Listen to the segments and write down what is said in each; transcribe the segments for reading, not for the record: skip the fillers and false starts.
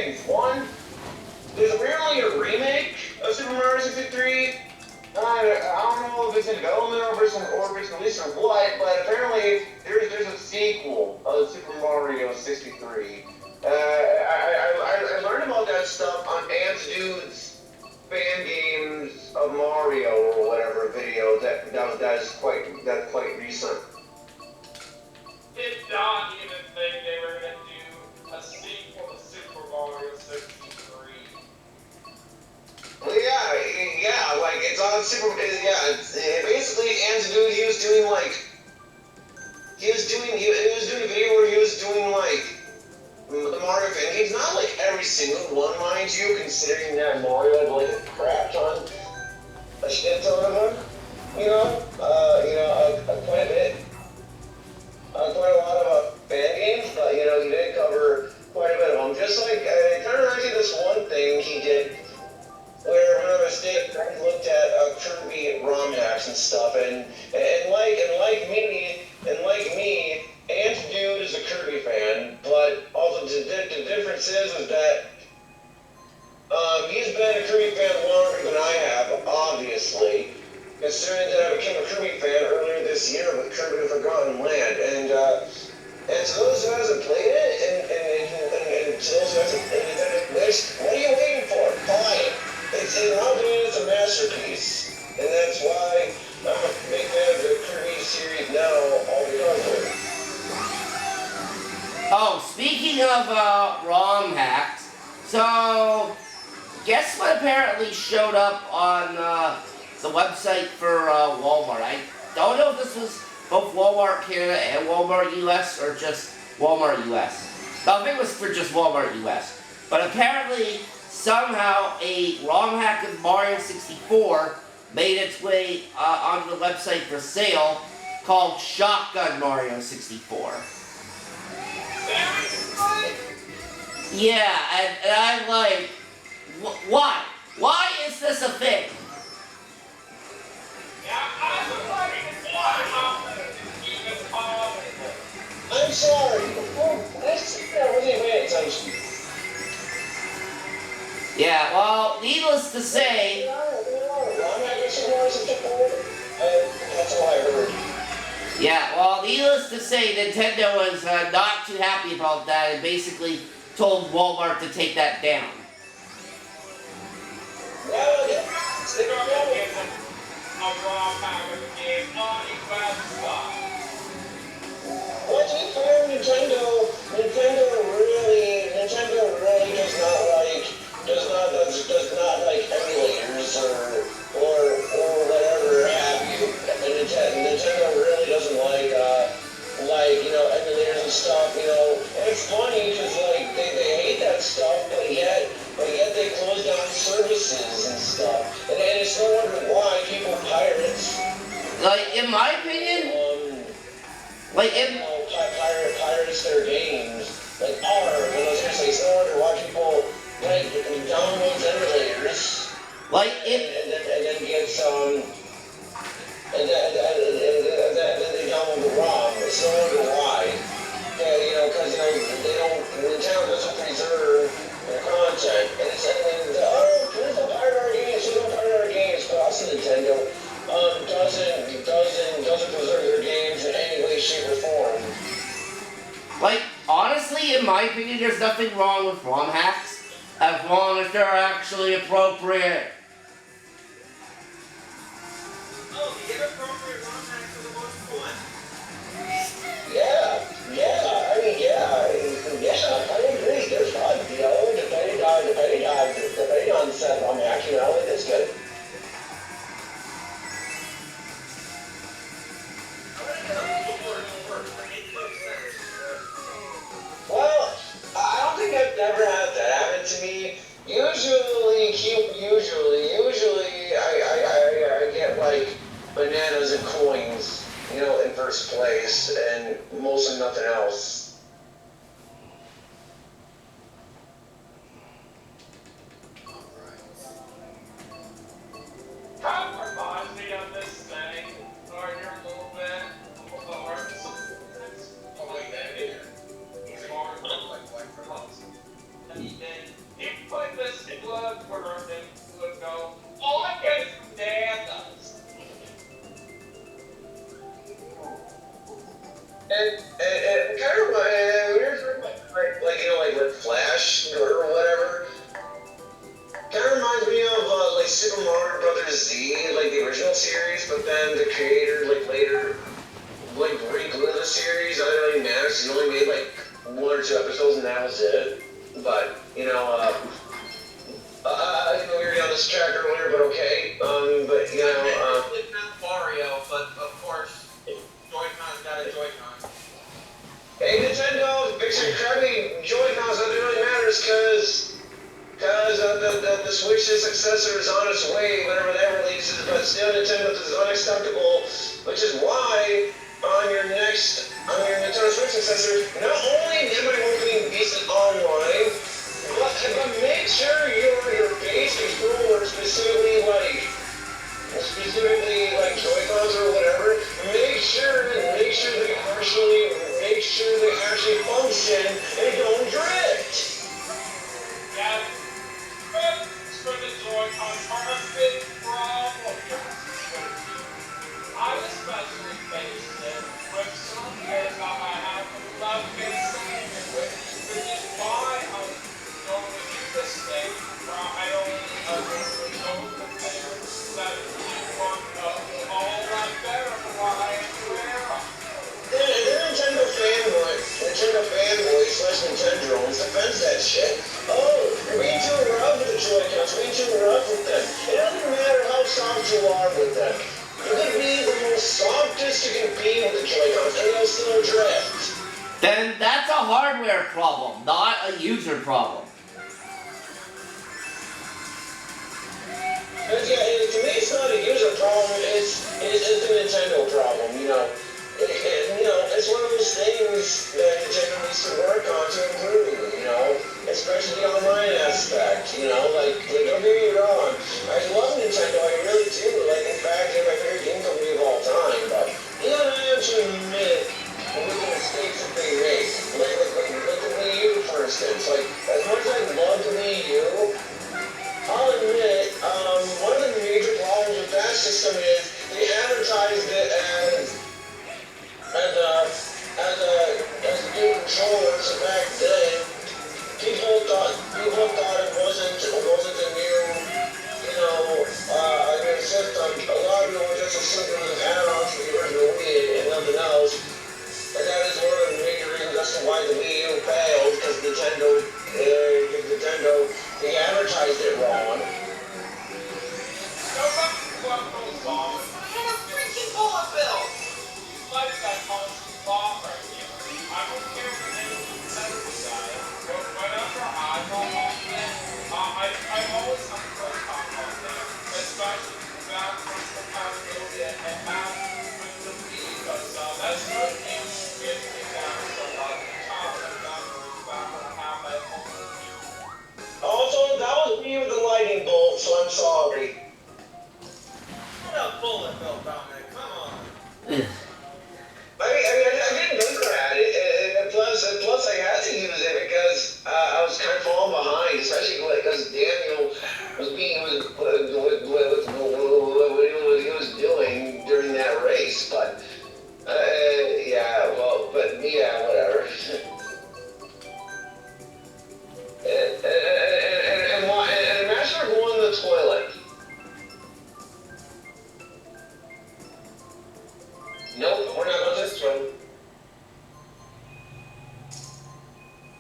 things. One, there's apparently a remake of Super Mario 63. I don't know if it's in development or if it's released or what, but apparently there's a sequel of Super Mario 63. I learned about that stuff on Ants Dude's fan games of Mario or whatever video that's quite recent. Did not even think they were gonna do a sequel to Super Mario 63. Well, yeah, like it's on Super. Yeah, basically, Ants Dude, he was doing a video where he was doing like the Mario fan games, not like every single one, mind you, considering that Mario had like a crap ton, a shit ton of them, quite a bit, quite a lot of fan games, but he did cover quite a bit of them. Just like it kind of reminds me of this one thing he did, where when I was staying, I looked at Kirby ROM hacks and stuff, and like me, Ant Dude is a Kirby fan, but also the difference is that he's been a Kirby fan longer than I have, obviously, considering that I became a Kirby fan earlier this year with Kirby the Forgotten Land, and to those who hasn't played it, and to those who hasn't played it, what are you waiting for? Buy it. In my opinion, it's a masterpiece, and that's why I'm a big fan of the Kirby series now, all because of it. Oh, speaking of ROM hacks, so guess what apparently showed up on the website for Walmart? I don't know if this was both Walmart Canada and Walmart US or just Walmart US. No, I think it was for just Walmart US. But apparently, somehow, a ROM hack of Mario 64 made its way onto the website for sale called Shotgun Mario 64. Yeah, and I'm like, why? Why is this a thing? I'm sorry, I wasn't paying attention. Yeah, well, needless to say... That's all I heard. Yeah, well, needless to say, Nintendo was not too happy about that and basically told Walmart to take that down. Well, They're gonna give them a raw pack of the game on a bad spot. well, to be fair, Nintendo really does not like emulators or whatever have you. And Nintendo really doesn't like emulators and stuff, And it's funny because they hate that stuff, but yet they close down services and stuff. And it's no wonder why people pirates. Like, in my opinion, pirates their games. Seriously, it's no wonder why people download emulators. And then get some. And then they download the ROM. It's no wonder why. Because Nintendo doesn't preserve their content, and it's please don't pirate our games. We don't pirate our games, but also Nintendo doesn't preserve their games in any way, shape, or form. like, honestly, in my opinion, there's nothing wrong with ROM hacks as long as they're actually appropriate. Oh, the inappropriate ROM hacks are the most fun. Yeah, I agree. There's fun, depending on the set ROM hack, it is good. Well, I don't think I've never had that happen to me. Usually, I get like bananas and coins, in first place, and mostly nothing else. Kind of reminds me of this thing, Gardner, a little bit. The arts. Oh, wait, that here. It's hard, like for us. And then Z, like the original series, but then the creator, like later, like rebooted the series. I don't even matter. He only made like 1 or 2 episodes, and that was it. But you know, I know we were on this track earlier, but okay. But you know, It's not Mario, but of course, Joy-Con's got a Joy-Con. hey Nintendo, big and crappy Joy-Cons, that really matters, cause the Switch's successor is on its way, whenever that releases, but still Nintendo is unacceptable, which is why on your Nintendo Switch successor, not only am I hoping decent online, but make sure your base controller specifically like Joy-Cons or whatever, make sure they actually function and don't drift. Yeah, for the Joy-Con are a big problem here. I especially faced it with some games that I have love getting with, which is why I'm going to use this thing where I only really know the things that you want all that better than what I am aware of. They're Nintendo fanboy slash Nintendrons defends that shit. Oh, you're being too rough with the Joy-Cons, you're being too rough with them. It doesn't matter how soft you are with them. You can be the most softest you can be with the Joy-Cons, and they'll still drift. Then that's a hardware problem, not a user problem. But yeah, to me it's not a user problem, it's a Nintendo problem, you know. It's one of those things that Nintendo needs to work on to improve, you know, especially the online aspect, you know, like don't get me wrong, I love Nintendo, I really do, like, in fact, they're my favorite game company of all time, but you gotta have to admit with the mistakes that they make, like the Wii U, for instance, like, as much as I love the Wii U, I'll admit, one of the major problems with that system is they advertised it as a new controller, so back then, people thought it wasn't a new, a new system. A lot of people were just assuming it was an add-on to the original Wii and nothing else. And that is one of the major reasons as to why the Wii U failed, because Nintendo, they advertised it wrong. No matter what goes on, And a freaking bullet bill! like that constant thought right here. I don't care what anyone says about it, but whenever I go on it, I always have a great time on there, especially that compatibility and that with the Wii, because that's what games get me down so a lot of the time, and memories back when I have that whole review. Also, that was me with the lightning bolt, so I'm sorry. What a bullet bill, Dominic, come on. I didn't look at it, and plus I had to use it because I was kind of falling behind, especially because Daniel was what he was doing during that race. But whatever. and Master going to the toilet. Nope, we're not going this road.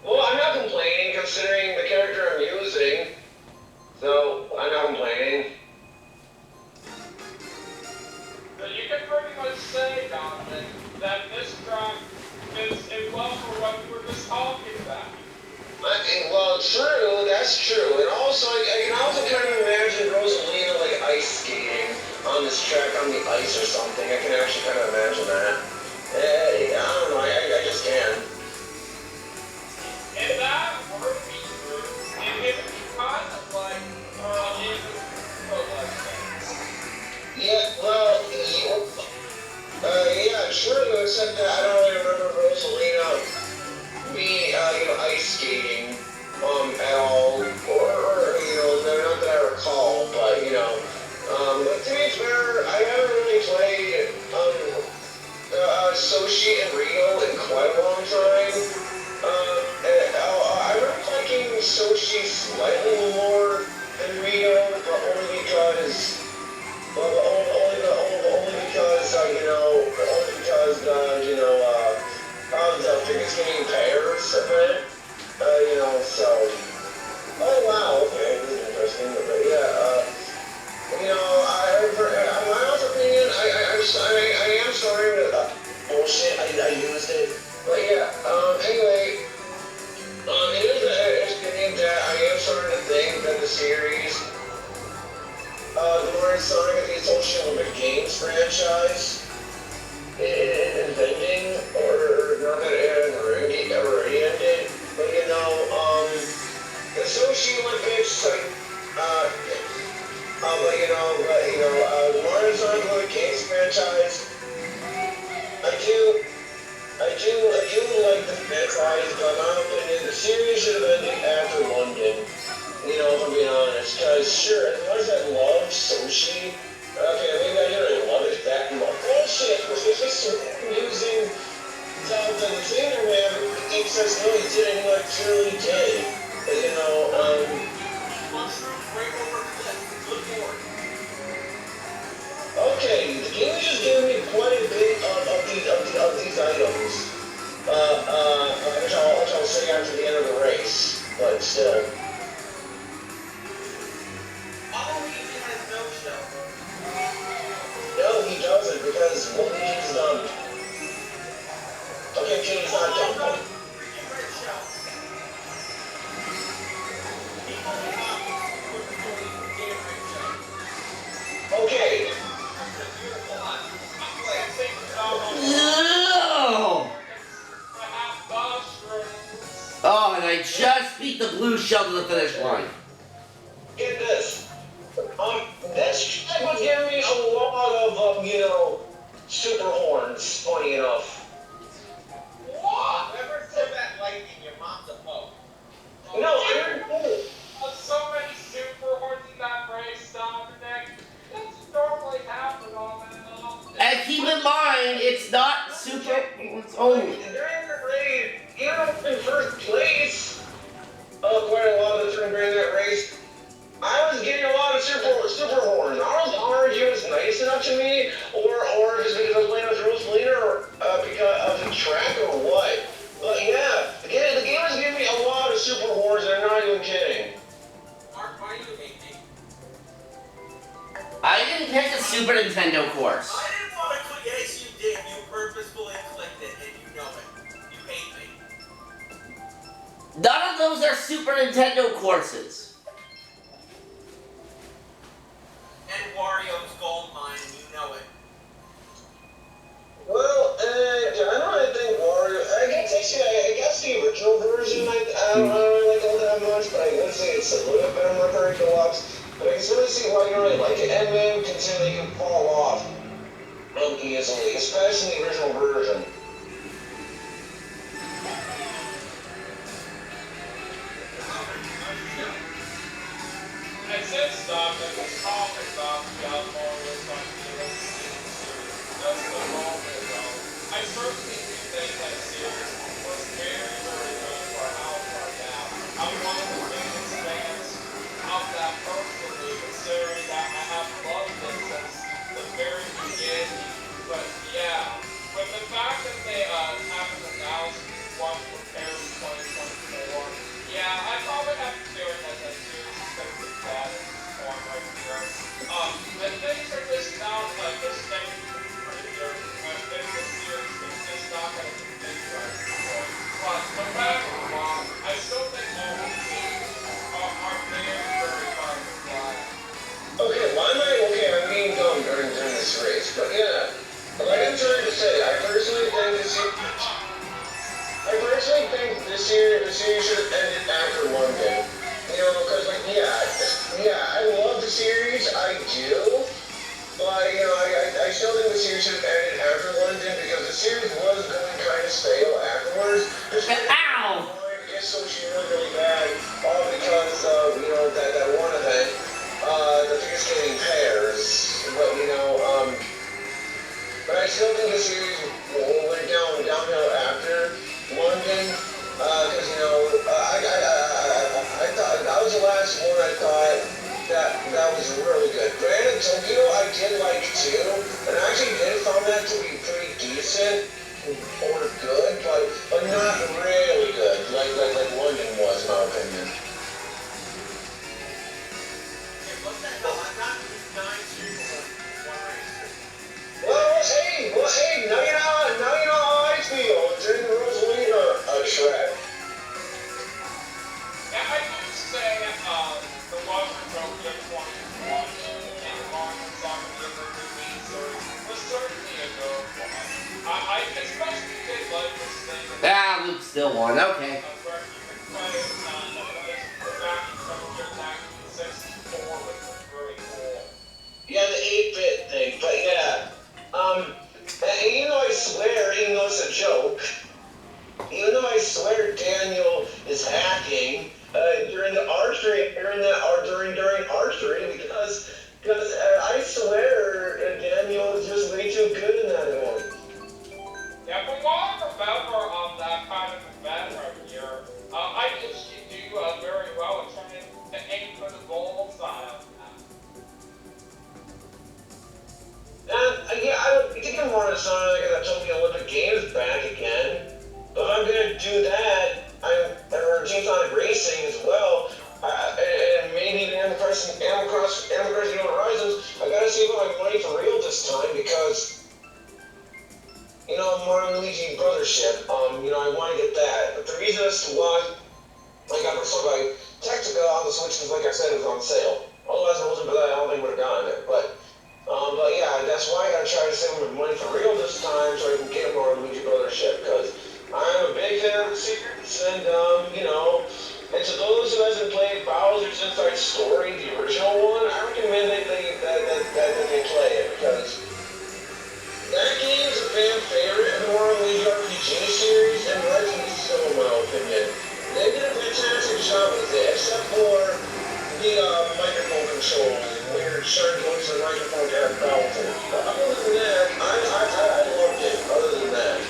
Well, I'm not complaining considering the character I'm using. So, I'm not complaining. So you can pretty much say, Dominic, that this track fits in well for what we were just talking about. Well, true, that's true. And also, I can also kind of imagine Rosalina like ice skating on this track on the ice or something. I can actually kind of imagine that. I don't know, I just can. If that were to be true, it would be kind of like, Yeah, well, yeah, true, except that I don't really remember Rosalina being, ice skating, at all, or not that I recall, but, but to be fair, I haven't really played, Soshi and Rio in quite a long time. I remember liking Soshi slightly more than Rio, but only because only because, of the biggest game payers event, so, oh wow, okay, this is interesting, but yeah, in my honest opinion, I am sorry with, bullshit, I used it, but yeah, anyway, it's getting that I am starting to think that the series, the Mario Sonic and the Social Olympic Games franchise is ending, or not that it already ended, but the Sochi Olympics, the Mario Sonic Olympic Games franchise, I do like the franchise, but in my opinion, the series should have ended after London. If I'm being honest, because sure, as much as I love Sochi, okay, maybe I didn't really love it that much. Bullshit, it's just using the trainer man, he says no, he didn't, he clearly did. Mushroom, break over the list. Good lord. Okay, the game just gave me quite a bit of these items, which I'll say after the end of the race, but still. Waluigi has no shell. No, he doesn't, because Waluigi's done. Okay, Kenny's not done. No, freaking red shell. People with the get a red shell. Okay. That's a beautiful line. I'm playing. No! I have mushrooms. Oh, and I just beat the blue shell to the finish line. Get this. This track was giving me a lot of, super horns, funny enough. What? Whoever said that lightning, your mom's a hoe. No, I didn't know. So many super horns in that race, Dominic. That's normally happen on that. And keep in mind, it's not super. It's only. During the race, in first place, quite a lot of the time during that race, I was getting a lot of super horns. I don't know if he was nice enough to me, or just because I was playing with Rosalina, or because of the track, or what. But yeah, the game was giving me a lot of super horns, and I'm not even kidding. Mark, why do you hate me? I didn't pick a Super Nintendo course. I didn't want to click. Yes, you did. You purposefully clicked it, and you know it. You hate me. None of those are Super Nintendo courses. And Wario's gold mine, and you know it. Well, I don't really think Wario. I guess the original version. I don't really like it that much, but I would say it's a little bit better than Mercury Deluxe. But I can sort of see why you don't really like it, and maybe consider you can fall off easily, especially the original version. I said stop and was talking about California series. That's the moment though. I certainly do think that series was very, very good for how far down. I'm one of the biggest fans of that personally, considering that I have loved it since the very beginning. But yeah, with the fact that they haven't announced one for Paris 2024, yeah, I probably have a feeling that that series is going to be bad at this point right here. And things are just not just staying pretty good. I think the series is just not going to be big right now. But no matter what, I still think all the teams are very, very hard to fly. Okay, why am I being dumb during this race? But yeah, like I'm trying to say, I personally think the series should have ended after London. Because I love the series, I do. But I still think the series should have ended after London because the series was going kind of stale afterwards. Ow! It gets so really bad, all because of that one event, the biggest getting pairs. But I still think the series went downhill after London, because I thought that was the last one. I thought that was really good. Granted, Tokyo I did like too, and I actually did found that to be pretty decent or good, but not really good, like London was, in my opinion. Hey, what the hell? I got 9-2 one race. Well, hey, now you know how I feel. During the Rosalina track. Yeah, I do say the Washington Tokyo 2020 and Martin Soccer Liberty Series was certainly a good one. I especially did like this thing. Ah, Luke still won. Okay. Where you can play back in Tokyo 1964, which was really cool. Yeah, the 8-bit thing, but yeah. And even though I swear, even though it's a joke, even though I swear Daniel is hacking during the archery, during archery, because I swear Daniel is just way too good in that event. Yeah, from what I remember on that kind of event right here, I usually do very well at trying to aim for the bullseye on that. And yeah, I would think more of something like that Tokyo Olympic Games back again. But if I'm gonna do that, or Team Sonic Racing as well, and maybe even Animal Crossing New Horizons, I gotta see about my money for real this time because, you know, Mario and Luigi Brothership, you know, I want to get that. But the reason as to why I got Persona by Tactica on the Switch is, like I said, it was on sale. Otherwise, if it wasn't for that, I don't think I would have gotten it. But yeah, that's why I gotta try to save my money for real this time so I can get Mario and Luigi Brothership because I'm a big fan of the series, and you know, and to those who hasn't played Bowser's Inside Story, the original one, I recommend that they play it because that game is a fan favorite in the Mario and Luigi RPG series, and rightfully so, in my opinion. They did a fantastic job with it, except for the microphone controls, where you're trying to go to the microphone to have Bowser. But other than that, I loved it. Other than that.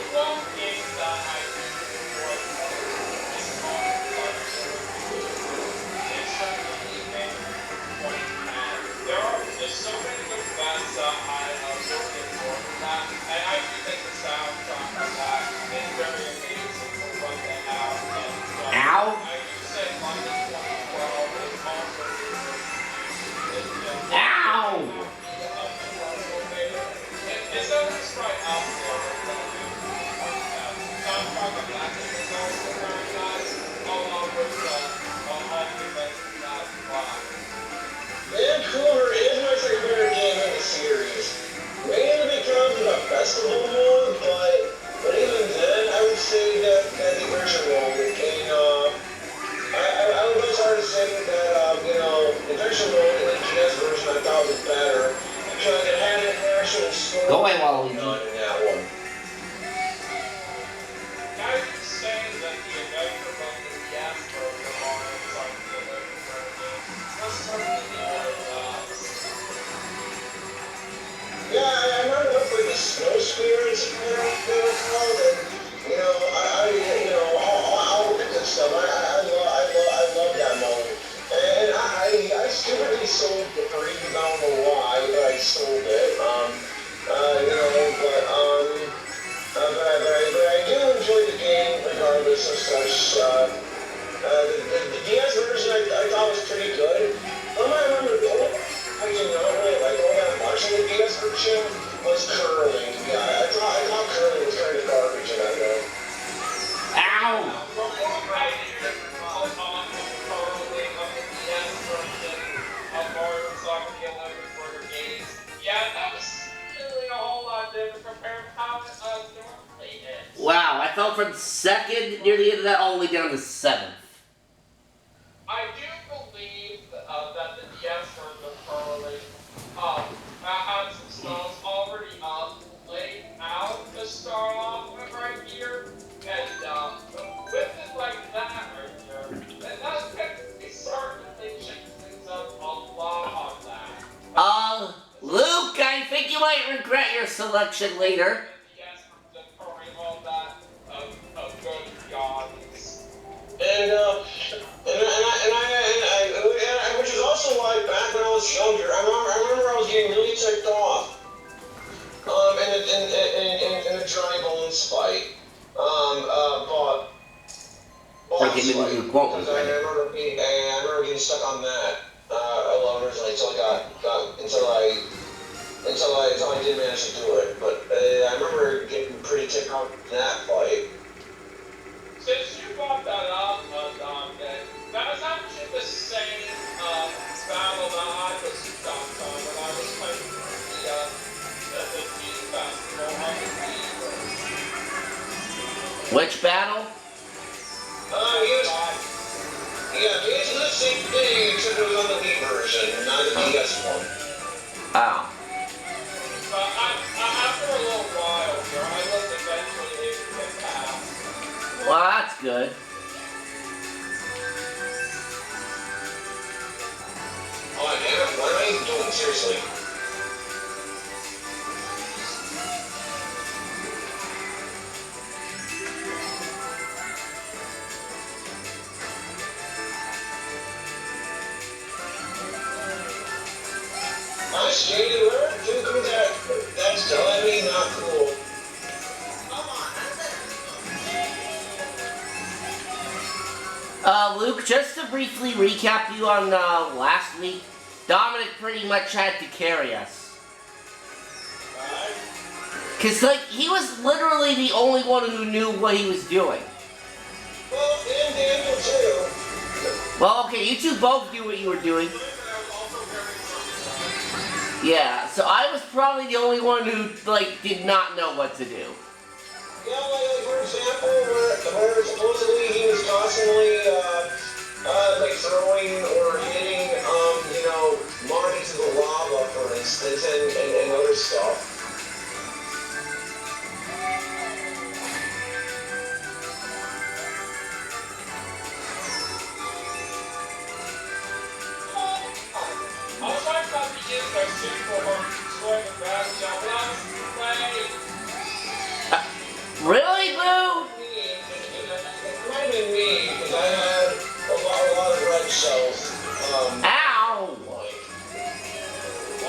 One game that I enjoy is it's certainly there's so many good events that I really enjoy from that, and I do think the soundtrack of that is very amazing for what they have. And Ow. I do say London 2012 is also Ow. Is there this right out there? Soundtrack of that is also very nice, along with all the events that fly. Vancouver is my second favorite game in the series. Mainly because of the festival mode, but even then, I would say that the original became, I would go as hard to say that, you know, the virtual mode in the GS version I thought was better because it had an actual story. Go away, Waluigi. In that one. I would say that the adventure of the DS version of Mario Kart was certainly very nice. Yeah, I remember like the snow spirits they were called, and you know, all the good stuff. I love that mode, and I stupidly sold the free. I don't know why, but I sold it. You know, but I do enjoy the game regardless of such. The DS version I thought was pretty good. I remember I did not really like all that much of the DS version was curling. Yeah, I thought curling was kind of garbage in that game. Ow. Yeah, that was really a whole lot different compared to how it normally is. Wow, I fell from second near the end of that all the way down to 7th. I do believe that the DS version of Curly had some spells already laid out to start off with right here. And with it like that right here, and that's going certainly change things up a lot on that. Luke, I think you might regret your selection later. The DS version of Curly, all that good gods. fight. Boss Okay, maybe fight. you quote me. Because I remember getting stuck on that. Originally until I did manage to do it. But I remember getting pretty ticked off in that fight. Since you brought that up, Dante, that was actually the same battle that I was stuck on when I was playing the Tea Festival on the Beaver. Which battle? It's the same thing, except it was on the Wii version, not the DS one. Oh. But after a little while here, I was eventually able to get past. Well, that's good. Oh, damn it, what am I even doing? Seriously. I skated where? Dude, that's totally not cool. Come on, that's it. Luke, just to briefly recap you on last week, Dominic pretty much had to carry us. Cause like, he was literally the only one who knew what he was doing. Well, and Daniel too. Well, okay, you two both knew what you were doing. Yeah, so I was probably the only one who, like, did not know what to do. Yeah, like for example, where supposedly he was constantly, like throwing or hitting, Marty to the lava, for instance, and other stuff. I was trying not to use my super hard destroy the battle jump, but I was playing. Really, Boo? It might have been me, because I had a lot of red cells. Ow!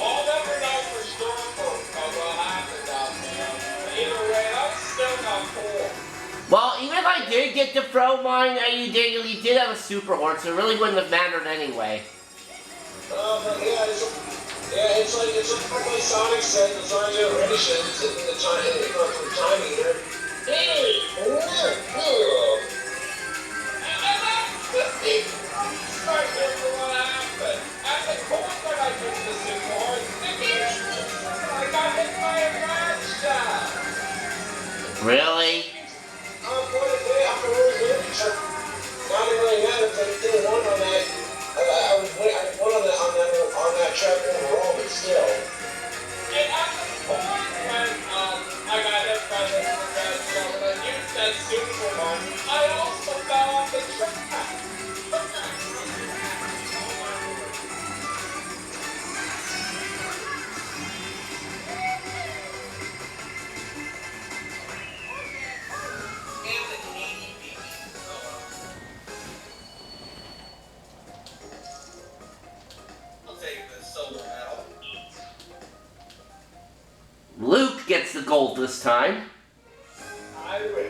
I'll never know for sure what happened out there. But either way, I'm still not cool. Well, even if I did get to throw mine, you did have a super horn, so it really wouldn't have mattered anyway. But it's like Sonic said in Sonic Generations in the time eater. Hey, look. And that's the thing. Right there for what happened. At the point that I used the super hard, I got hit by a red shot. Really? After all this, not really matter if I did one on that. I won on that track overall, but still. And at the point when I got hit by the red shot and I used that super one, I also fell off the track. And the Canadian baby. I'll take the silver medal. Luke gets the gold this time. I will.